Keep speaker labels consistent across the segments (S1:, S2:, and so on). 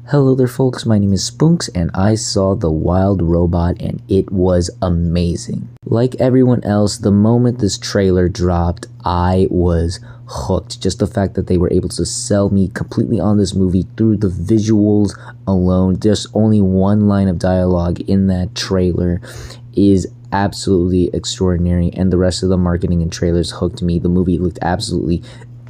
S1: Hello there folks, my name is Spunks and I saw The Wild Robot and it was amazing. Like everyone else, the moment this trailer dropped, I was hooked. Just the fact that they were able to sell me completely on this movie through the visuals alone. Just only one line of dialogue in that trailer is absolutely extraordinary, and the rest of the marketing and trailers hooked me. The movie looked absolutely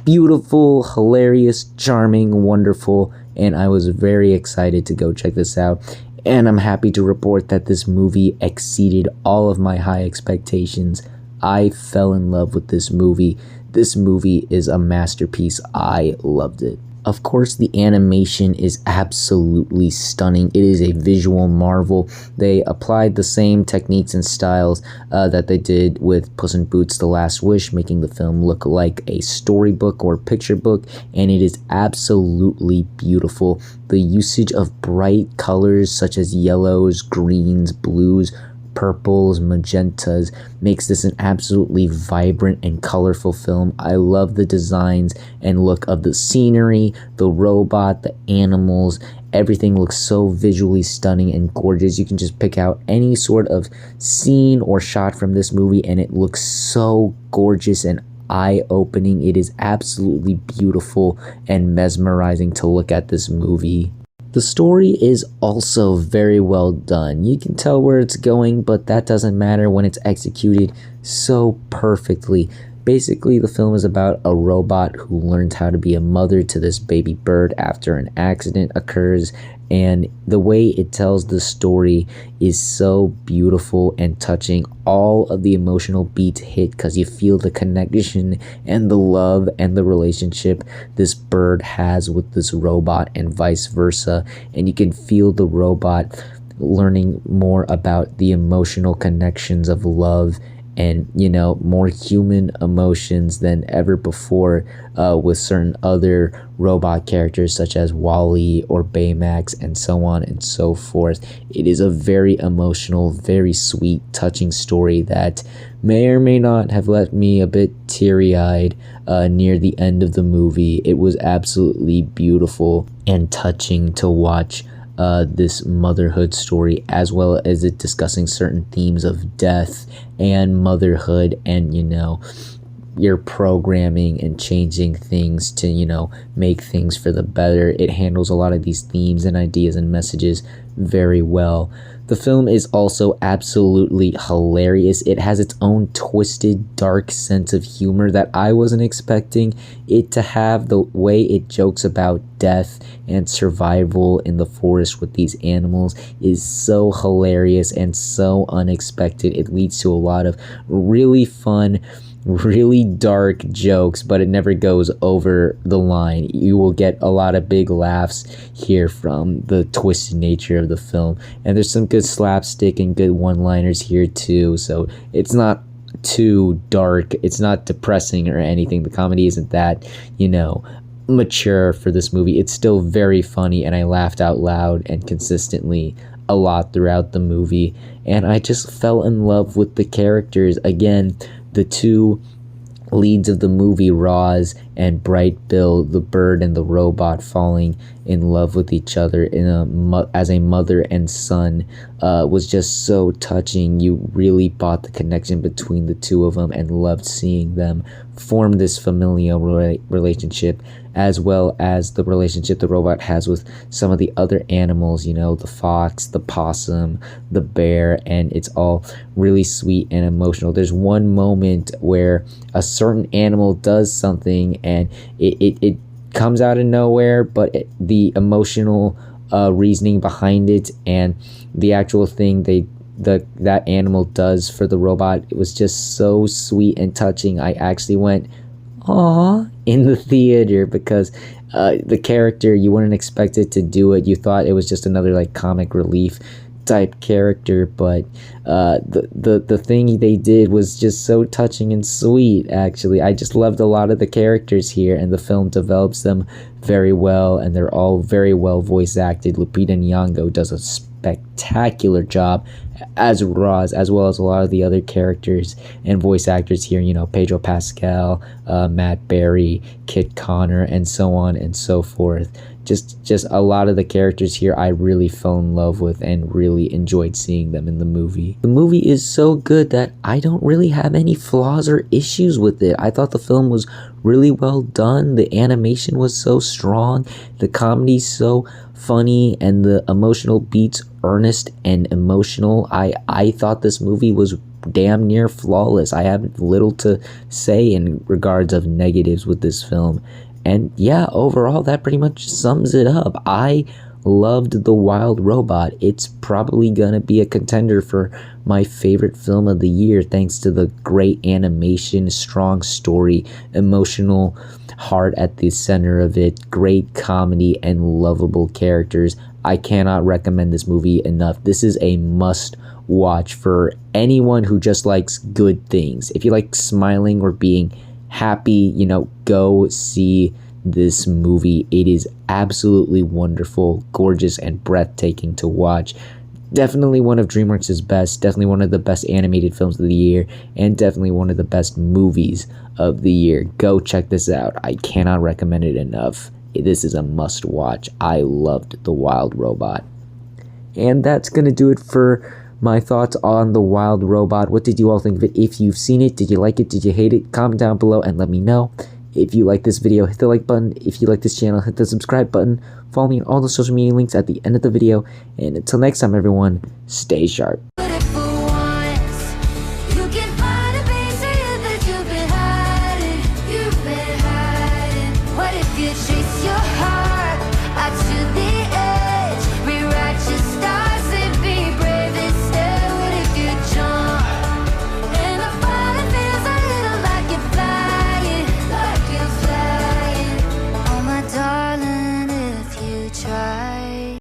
S1: beautiful, hilarious, charming, wonderful, and I was very excited to go check this out. And I'm happy to report that this movie exceeded all of my high expectations. I fell in love with this movie. This movie is a masterpiece. I loved it. Of course, the animation is absolutely stunning. It is a visual marvel. They applied the same techniques and styles that they did with Puss in Boots: The Last Wish, making the film look like a storybook or picture book, and it is absolutely beautiful. The usage of bright colors such as yellows, greens, blues, purples, magentas makes this an absolutely vibrant and colorful film. I love the designs and look of the scenery, the robot, the animals. Everything looks so visually stunning and gorgeous. You can just pick out any sort of scene or shot from this movie and it looks so gorgeous and eye-opening. It is absolutely beautiful and mesmerizing to look at this movie. The story is also very well done. You can tell where it's going, but that doesn't matter when it's executed so perfectly. Basically, the film is about a robot who learns how to be a mother to this baby bird after an accident occurs, and the way it tells the story is so beautiful and touching. All of the emotional beats hit because you feel the connection and the love and the relationship this bird has with this robot and vice versa, and you can feel the robot learning more about the emotional connections of love and, you know, more human emotions than ever before with certain other robot characters such as Wall-E or Baymax and so on and so forth. It is a very emotional, very sweet, touching story that may or may not have left me a bit teary-eyed near the end of the movie. It was absolutely beautiful and touching to watch this motherhood story, as well as it discussing certain themes of death and motherhood and, you know, your programming and changing things to, you know, make things for the better. It handles a lot of these themes and ideas and messages very well. The film is also absolutely hilarious. It has its own twisted, dark sense of humor that I wasn't expecting it to have. The way it jokes about death and survival in the forest with these animals is so hilarious and so unexpected. It leads to a lot of really fun, really dark jokes, but it never goes over the line. You will get a lot of big laughs here from the twisted nature of the film, and there's some good slapstick and good one-liners here too, so it's not too dark, it's not depressing or anything. The comedy isn't that, you know, mature for this movie. It's still very funny, and I laughed out loud and consistently a lot throughout the movie, and I just fell in love with the characters. Again, the two leads of the movie, Roz and Bright Bill, the bird and the robot, falling in love with each other as a mother and son, was just so touching. You really bought the connection between the two of them and loved seeing them form this familial relationship, as well as the relationship the robot has with some of the other animals, you know, the fox, the possum, the bear, and it's all really sweet and emotional. There's one moment where a certain animal does something and it comes out of nowhere, but the emotional reasoning behind it and the actual thing that animal does for the robot, it was just so sweet and touching. I actually went, "Aw," in the theater because the character, you wouldn't expect it to do it. You thought it was just another like comic relief type character, but the thing they did was just so touching and sweet. Actually, I just loved a lot of the characters here, and the film develops them very well, and they're all very well voice acted. Lupita Nyong'o does a spectacular job as Roz, as well as a lot of the other characters and voice actors here, you know, Pedro Pascal, Matt Berry, Kit Connor, and so on and so forth. Just a lot of the characters here I really fell in love with and really enjoyed seeing them in the movie. The movie is so good that I don't really have any flaws or issues with it. I thought the film was really well done. The animation was so strong, the comedy so funny, and the emotional beats earnest and emotional. I thought this movie was damn near flawless. I have little to say in regards of negatives with this film. And yeah, overall, that pretty much sums it up. I loved The Wild Robot. It's probably gonna be a contender for my favorite film of the year, thanks to the great animation, strong story, emotional heart at the center of it, great comedy, and lovable characters. I cannot recommend this movie enough. This is a must watch for anyone who just likes good things. If you like smiling or being happy, you know, go see this movie. It is absolutely wonderful, gorgeous, and breathtaking to watch. Definitely one of DreamWorks' best, definitely one of the best animated films of the year, and definitely one of the best movies of the year. Go check this out. I cannot recommend it enough. This is a must watch. I loved The Wild Robot. And that's gonna do it for my thoughts on The Wild Robot. What did you all think of it? If you've seen it, did you like it? Did you hate it? Comment down below and let me know. If you like this video, hit the like button. If you like this channel, hit the subscribe button. Follow me on all the social media links at the end of the video. And until next time, everyone, stay sharp.